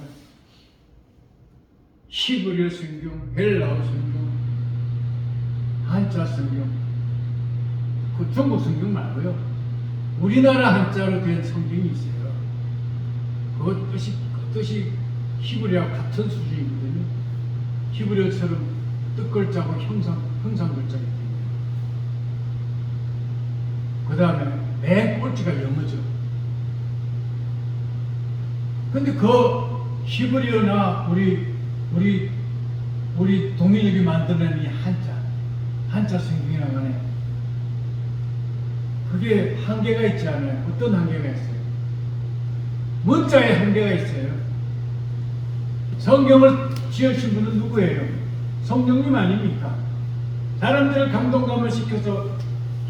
히브리어 성경, 헬라어 성경, 한자 성경, 그 중국 성경 말고요. 우리나라 한자로 된 성경이 있어요. 그 뜻이 히브리어와 같은 수준이거든요. 히브리어처럼 뜻글자고 형상 글자이기 때문에. 그 다음에 맨 꼴찌가 영어죠. 근데 그 히브리어나 우리 동일역이 만들어낸 이 한자 성경이라고 하네. 그게 한계가 있지 않아요? 어떤 한계가 있어요? 문자에 한계가 있어요. 성경을 지으신 분은 누구예요? 성령님 아닙니까? 사람들을 감동감을 시켜서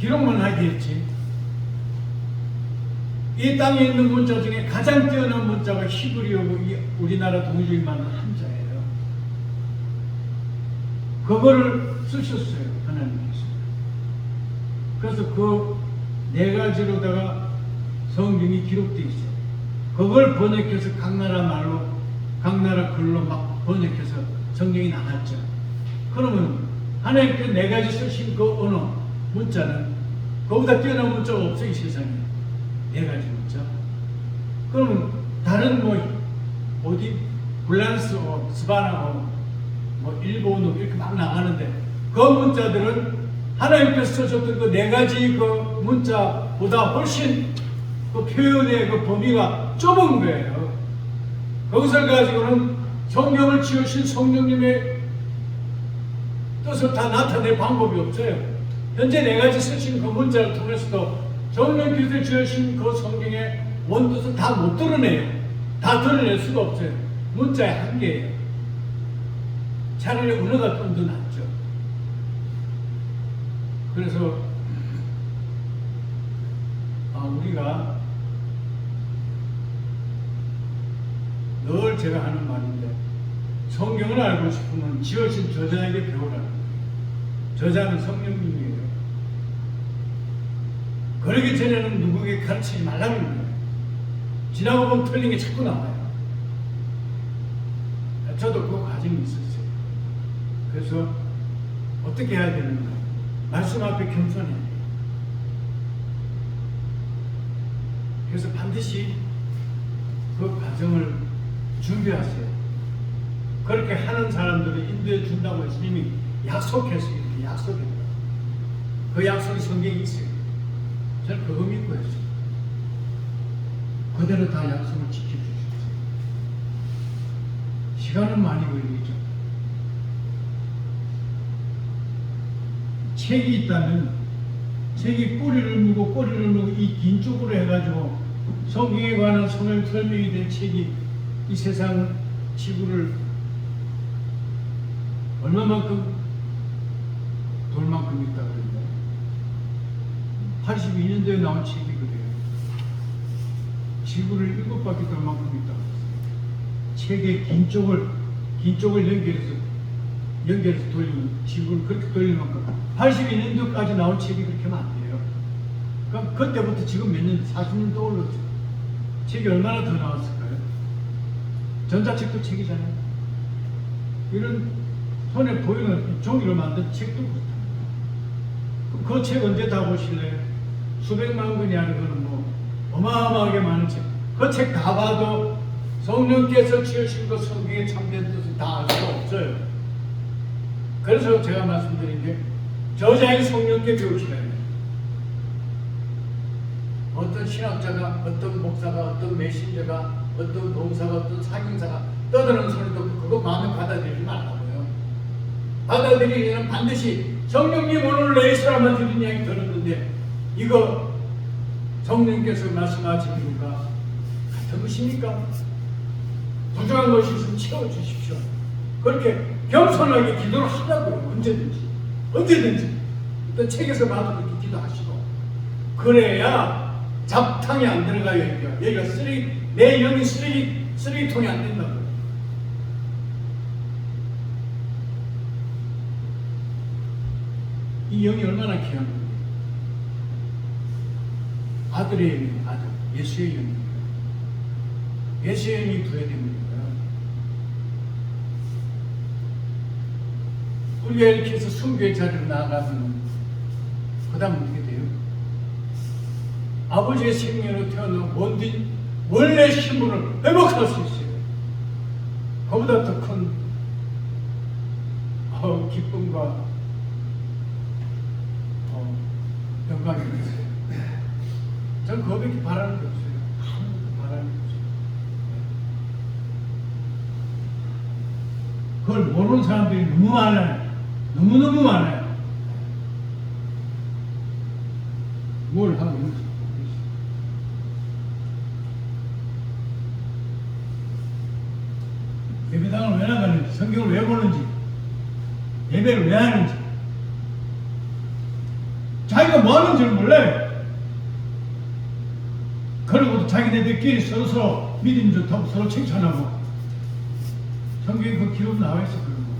기록만 하게 했지. 이 땅에 있는 문자 중에 가장 뛰어난 문자가 히브리어고 우리나라 동일역이 만든 한자예요. 그거를 쓰셨어요, 하나님께서. 그래서 그 네 가지로다가 성경이 기록되어 있어요. 그걸 번역해서 각 나라 말로, 각 나라 글로 막 번역해서 성경이 나왔죠. 그러면 하나님께서 네 가지 쓰신 그 언어, 문자는 그보다 뛰어난 문자가 없어요, 이 세상에. 네 가지 문자. 그러면 다른 어디 불란스어, 스바나어, 뭐 일본어 이렇게 막 나가는데 그 문자들은 하나님께서 쓰셨던 그 네 가지 그 문자보다 훨씬 그 표현의 그 범위가 좁은 거예요. 그것을 가지고는 성경을 지으신 성령님의 뜻을 다 나타낼 방법이 없어요. 현재 네 가지 쓰신 그 문자를 통해서도 성령께서 지으신 그 성경의 원뜻을 다 못 드러내요. 다 드러낼 수가 없어요. 문자의 한계예요. 차라리 언어가 좀 더 낫죠. 그래서 우리가 늘 제가 하는 말인데 성경을 알고 싶으면 지으신 저자에게 배우라는 거예요. 저자는 성령님이에요. 그러기 전에는 누구에게 가르치지 말라는 거예요. 지나고 보면 틀린 게 자꾸 나와요. 저도 그 과정이 있었어요. 그래서 어떻게 해야 되는가? 말씀 앞에 겸손해야 돼요. 그래서 반드시 그 과정을 준비하세요. 그렇게 하는 사람들을 인도해 준다고 예수님이 약속했어요. 이렇게 약속했다. 그 약속이 성경에 있어요. 저는 그거 믿고 했어요. 그대로 다 약속을 지켜주셨어요. 시간은 많이 걸리죠. 책이 있다면 책이 꼬리를 물고 이 긴 쪽으로 해가지고 성경에 관한 설명이 된 책이 이 세상 지구를 얼마만큼 돌만큼 있다 그러는데 82년도에 나온 책이 그래요. 지구를 7바퀴 돌만큼 있다고 했어요. 책의 긴 쪽을 연결해서 돌리면 지구를 그렇게 돌릴 만큼 82년도까지 나온 책이 그렇게 많대요. 그럼 그때부터 지금 몇 년, 40년 떠올랐죠. 책이 얼마나 더 나왔을까요? 전자책도 책이잖아요. 이런 손에 보이는 종이로 만든 책도 그렇답니다. 그 책 언제 다 보실래요? 수백만 권이 아니고는 뭐 어마어마하게 많은 책. 그 책 다 봐도 성령께서 지으신 그 성경의 참된 뜻을 다 알 수가 없어요. 그래서 제가 말씀드린 게 저자인 성령께 배우시라 해요. 어떤 신학자가, 어떤 목사가, 어떤 메신저가, 어떤 동사가, 어떤 사경사가 떠드는 소리도 그거 마음에 받아들이지 말라고요. 받아들이기에는 반드시 성령님 오늘 내 사람만 들은 이야기 들었는데 이거 성령께서 말씀하시는 것과 같은 것입니까? 부족한 것이 있으면 채워주십시오. 그렇게 겸손하게 기도를 하라고요. 언제든지 어떤 책에서 봐도 그렇게 기도하시고 그래야 잡탕이 안 들어가요. 여기가 내 영이 쓰레기통이 안 된다고요. 이 영이 얼마나 귀한 거예요. 아들의 영이에요. 아들. 예수의 영입니다. 예수의 영이 부여됩니다. 우리가 이렇게 해서 순교의 자리로 나아가면 그 다음 어떻게 돼요? 아버지의 생명으로 태어난 원래 신분을 회복할 수 있어요. 그보다 더 큰 기쁨과 영광이 있어요. 저는 그거밖에 바라는 게 없어요. 아무것도 바라는 게 없어요. 그걸 모르는 사람들이 너무 많아요. 너무너무 많아요. 뭘 하고 있는지 모르겠어요. 예배당을 왜 나가는지, 성경을 왜 보는지, 예배를 왜 하는지, 자기가 뭐 하는지를 몰라요. 그러고도 자기네들끼리 서로 믿음이 좋다고 서로 칭찬하고, 성경에 그 기록 나와 있어. 그런 거.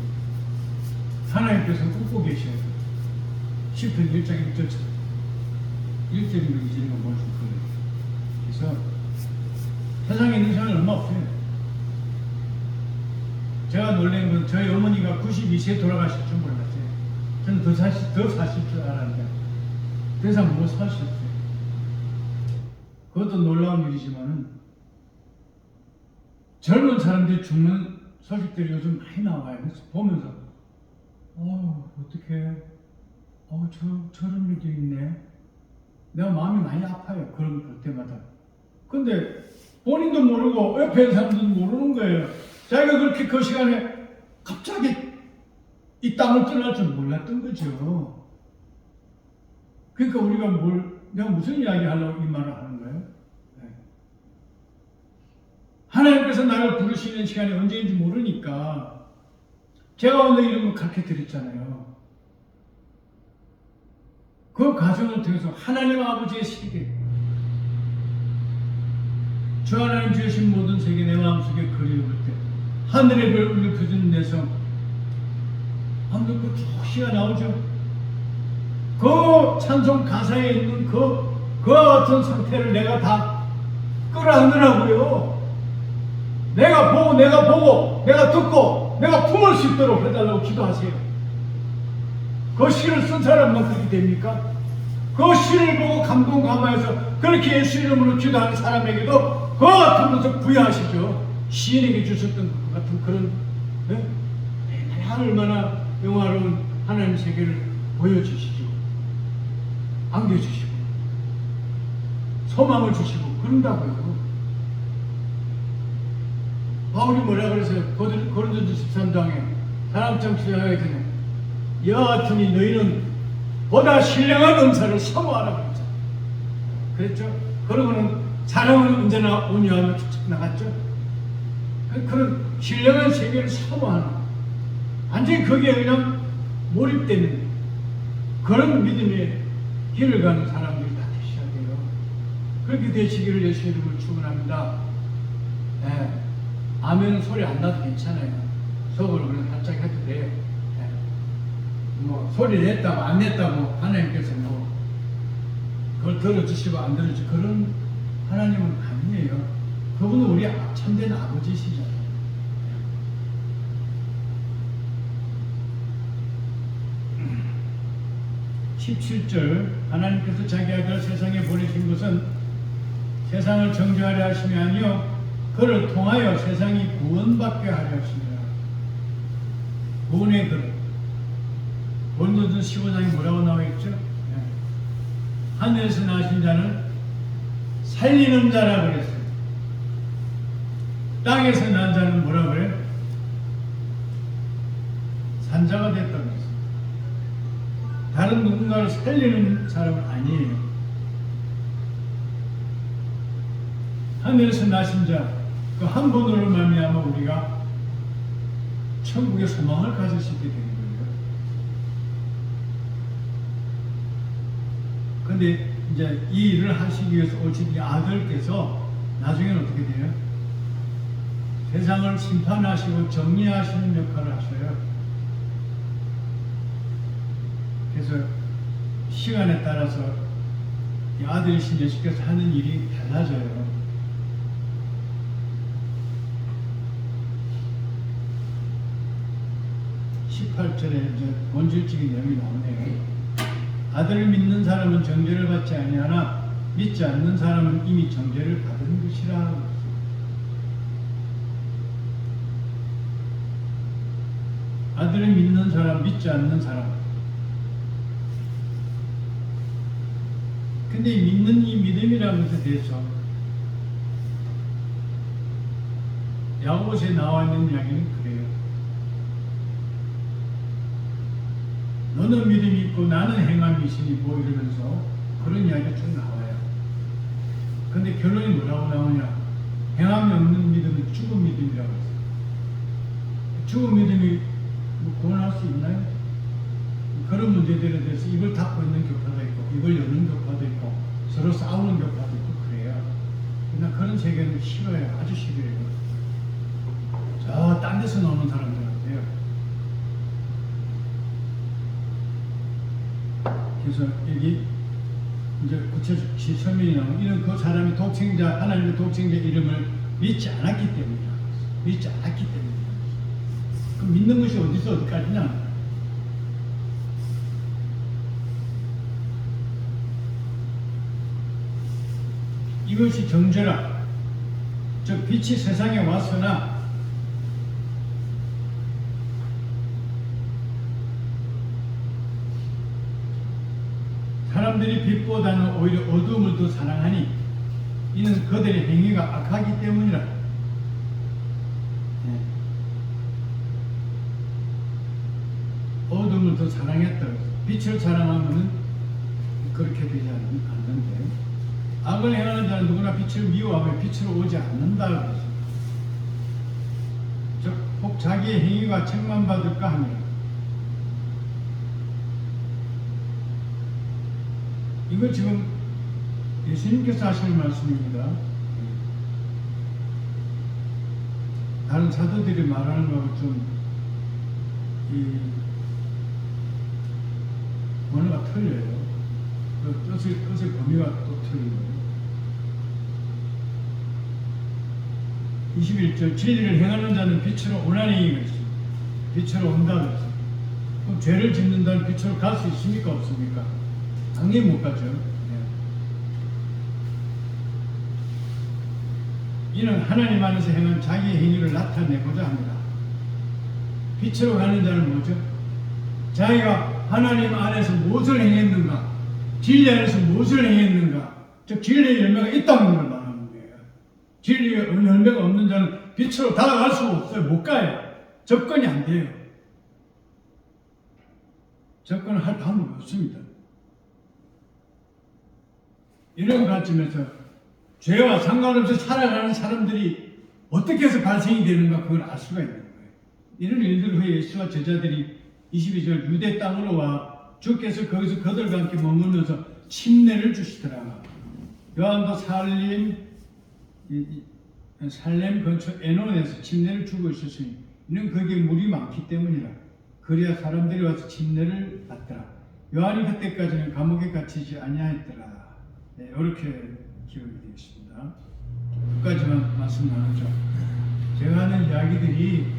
하나님께서 웃고 계셔요. 시편 1장 1절 1절인가 2절인가 뭘 좀 그래요. 그래서 세상에 있는 사람이 얼마 없어요. 제가 놀란 건 저희 어머니가 92세에 돌아가실 줄 몰랐어요. 저는 더 사실 줄 알았는데 더 이상 못 사셨어요. 그것도 놀라운 일이지만은 젊은 사람들이 죽는 소식들이 요즘 많이 나와요. 그래서 보면서 어떻게 저런 일도 있네. 내가 마음이 많이 아파요. 그런 볼 때마다. 근데 본인도 모르고 옆에 있는 사람들도 모르는 거예요. 자기가 그렇게 그 시간에 갑자기 이 땅을 떠날 줄 몰랐던 거죠. 그러니까 우리가 내가 무슨 이야기 하려고 이 말을 하는 거예요? 네. 하나님께서 나를 부르시는 시간이 언제인지 모르니까 제가 오늘 이런 거 가르쳐 드렸잖아요. 그 과정을 통해서 하나님 아버지의 세계, 주 하나님 주신 모든 세계 내 마음속에 그리울 때 하늘의 별 울려 펴진 내성 아무튼 그 조시가 나오죠. 그 찬송 가사에 있는 그와 같은 상태를 내가 다 끌어안으라고요. 내가 보고 내가 듣고 내가 품을 수 있도록 해달라고 기도하세요. 그 시를 쓴 사람만 그렇게 됩니까? 그 시를 보고 감동 감화해서 그렇게 예수 이름으로 기도하는 사람에게도 그 같은 것을 부여하시죠. 시인에게 주셨던 것 같은 그런 얼마나 영화로운 하나님 세계를 보여주시죠. 안겨주시고 소망을 주시고 그런다고요. 바울이 뭐라 그랬어요? 고린도전서 13장에 사람처럼 시작하게 되네. 이와 같으니 너희는 보다 신령한 은사를 사모하라 그랬죠. 그랬죠? 그러고는 사랑은 언제나 온유하며 쭉쭉 나갔죠. 그런 신령한 세계를 사모하는 완전히 거기에 그냥 몰입되는 그런 믿음의 길을 가는 사람들이 다 되셔야 돼요. 그렇게 되시기를 예수 이름으로 축원합니다. 네. 아멘 소리 안 나도 괜찮아요. 속으로 그냥 바짝 해도 돼요. 네. 뭐 소리 냈다고 안 냈다고 하나님께서 그걸 들어주시고 안 들어주시고 그런 하나님은 아니에요. 그분은 우리 참된 아버지시잖아요. 17절 하나님께서 자기 아들을 세상에 보내신 것은 세상을 정죄하려 하심이 아니요 그를 통하여 세상이 구원받게 하려 하심이라. 구원의 그릇. 고린도전서 15장에 뭐라고 나와 있죠? 하늘에서 나신 자는 살리는 자라 그랬어요. 땅에서 난 자는 뭐라 그래요? 산자가 됐다고 했어요. 다른 누군가를 살리는 사람은 아니에요. 하늘에서 나신 자, 그 한 분으로 말미암아 우리가 천국의 소망을 가질 수 있게 되는 거예요. 근데 이제 이 일을 하시기 위해서 오신 이 아들께서 나중에는 어떻게 돼요? 세상을 심판하시고 정리하시는 역할을 하셔요. 그래서 시간에 따라서 이 아들이신 예수께서 하는 일이 달라져요. 이제 본질적인 내용이 나오네요. 아들을 믿는 사람은 정죄를 받지 아니하나 믿지 않는 사람은 이미 정죄를 받은 것이라. 아들을 믿는 사람, 믿지 않는 사람. 근데 믿는 이 믿음이라는 것에 대해서 야고보서에 나와 있는 이야기는 그래요. 너는 믿음이 있고 나는 행함이 있으니 뭐 이러면서 그런 이야기가 쭉 나와요. 근데 결론이 뭐라고 나오냐? 행함이 없는 믿음은 죽은 믿음이라고 했어요. 죽은 믿음이 뭐 구원할 수 있나요? 그런 문제들에 대해서 입을 닫고 있는 교파도 있고 입을 여는 교파도 있고 서로 싸우는 교파도 있고 그래요. 나 그런 세계는 싫어요. 아주 싫어요. 저 딴 데서 나오는 사람들한테요. 그래서 여기 이제 구체적 설명이 나오는 이런 그 사람이 독생자 하나님의 독생자 이름을 믿지 않았기 때문이야. 믿지 않았기 때문이야. 그 믿는 것이 어디서 어디까지냐? 이것이 정죄라. 즉 빛이 세상에 왔으나 사람들이 빛보다는 오히려 어둠을 더 사랑하니 이는 그들의 행위가 악하기 때문이라. 어둠을 더 사랑했다. 빛을 사랑하면은 그렇게 되지 않는데, 악을 행하는 자는 누구나 빛을 미워하며 빛으로 오지 않는다 그러죠. 즉, 혹 자기의 행위가 책망받을까 하니라. 이거 지금 예수님께서 하시는 말씀입니다. 다른 사도들이 말하는 거하고 좀 이 언어가 틀려요. 그 뜻의 범위가 또 틀려요. 21절 진리를 행하는 자는 빛으로 오나니 그랬어요. 빛으로 온다 그랬어요. 그럼 죄를 짓는다는 빛으로 갈 수 있습니까? 없습니까? 당연히 못 가죠. 이는 하나님 안에서 행한 자기의 행위를 나타내고자 합니다. 빛으로 가는 자는 뭐죠? 자기가 하나님 안에서 무엇을 행했는가, 진리 안에서 무엇을 행했는가, 즉 진리의 열매가 있다는 걸 말하는 거예요. 진리의 열매가 없는 자는 빛으로 다가갈 수가 없어요. 못 가요. 접근이 안 돼요. 접근을 할 방법이 없습니다. 이런 관점에서 죄와 상관없이 살아가는 사람들이 어떻게 해서 발생이 되는가 그걸 알 수가 있는 거예요. 이런 일들 후에 예수와 제자들이 22절 유대 땅으로 와 주께서 거기서 그들과 함께 머물면서 침례를 주시더라. 요한도 살렘 근처 에논에서 침례를 주고 있었으니 이는 거기에 물이 많기 때문이라. 그래야 사람들이 와서 침례를 받더라. 요한이 그때까지는 감옥에 갇히지 아니하였더라. 네, 이렇게 기록이 되어 있습니다. 끝까지만 말씀 나누죠. 제가 하는 이야기들이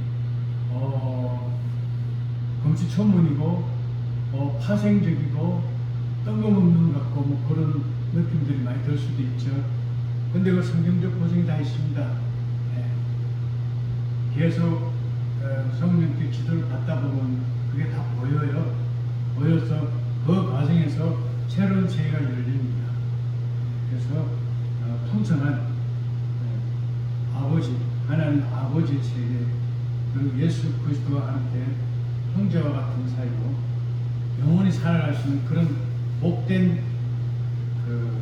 금시초문이고 파생적이고 뜬금없는 것 같고 뭐 그런 느낌들이 많이 들 수도 있죠. 근데 그 성경적 고증이 다 있습니다. 네. 계속 성령께 기도를 받다 보면 그게 다 보여요. 보여서 그 과정에서 새로운 세계가 열립니다. 그래서 풍성한 아버지, 하나님 아버지의 세계, 그리고 예수 그리스도와 함께 형제와 같은 사이로 영원히 살아갈 수 있는 그런 복된 그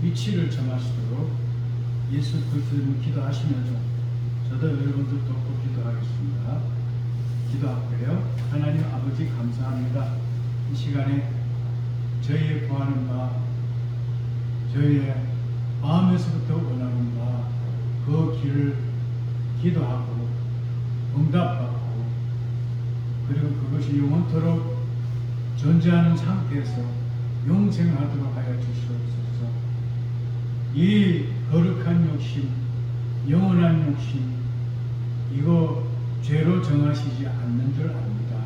위치를 점하시도록 예수 그리스도를 기도하시면서 저도 여러분들 돕고 기도하겠습니다. 기도할게요. 하나님 아버지 감사합니다. 이 시간에 저희의 구하는 바, 저희의 마음에서부터 원하는 바, 그 길을 기도하고 응답받고 그리고 그것이 영원토록 존재하는 상태에서 영생하도록 하여 주시옵소서. 이 거룩한 욕심, 영원한 욕심, 이거 죄로 정하시지 않는 줄 압니다.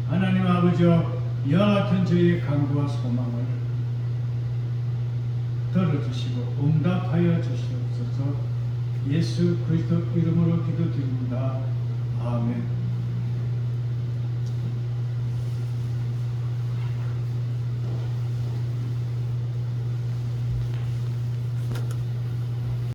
하나님 아버지여, 이와 같은 저희의 간구와 소망을 들어주시고 응답하여 주시옵소서. 예수 그리스도 이름으로 기도드립니다. 아멘.